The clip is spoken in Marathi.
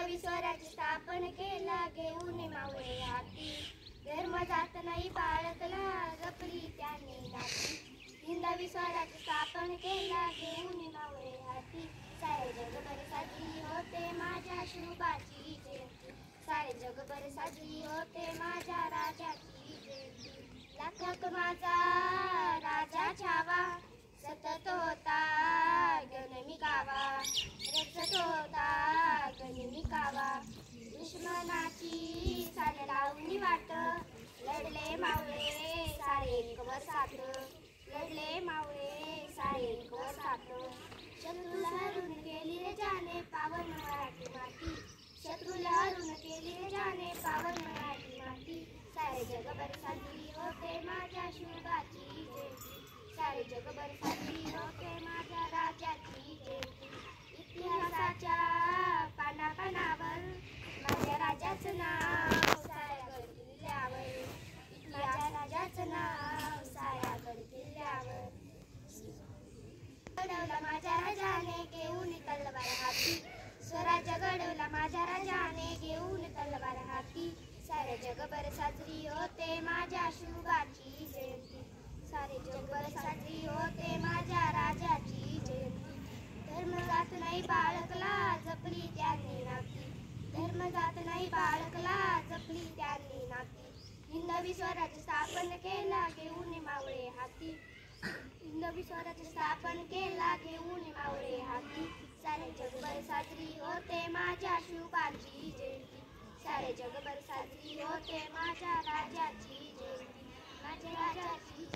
हिंदवी स्वराज्य स्थापन केला घेऊन मावळे हाती. धर्म जात नाही बाळगला जपली त्यांनी नाती. हिंदवी स्वराज्य स्थापन केला घेऊन मावळे हाती. सारे जगभर साजरी होते माझ्या शिवबाची जयंती. सारे जगभर साजरी होते माझ्या राजाची जयंती. लाख लाख माझा राजा छावा सतत होता गणमी गावा. रक्षत होता गणमी गावा. दुश्मनाची सारे लावणी वाट लढले मावळे सारे एकवर साथ. लढले मावळे सारे एकवर साथ. शत्रूला हरून केली रे जाने पावन मराठी माती. शत्रूला हरून केली रे जाने पावन मराठी माती. सारे जगभर साजरी होते माझ्या शिवबाची जयंती. सारे जगभर साजरी होते माझ्या राजाची जयंती. इतिहासाच्या पानापानावर माझ्या राजाचं नाव साऱ्या गड किल्ल्यावर. माझ्या राजाचं नाव साऱ्या गड किल्ल्यावर. घडवला माझ्या राजाने घेऊन तलवार हाती. स्वराज्य घडवला माझ्या राजाने घेऊन तलवार हाती. सारे जगभर साजरी होते माझ्या शिवबाची जयंती. सारे जगभर साजरी होते माझ्या राजाची जयंती. धर्म जात नाही बाळगला जपली त्यांनी नाती. धर्म जात नाही बाळगला जपली त्यांनी नाती. हिंदवी स्वराज्य स्थापन केला घेऊन मावळे हाती. हिंदवी स्वराज्य स्थापन केला घेऊन मावळे हाती. सारे जगभर साजरी होते माझ्या शिवबाची जयंती. सारे जगभर साजरी होते माझ्या राजाची जयंती. माझ्या राजाची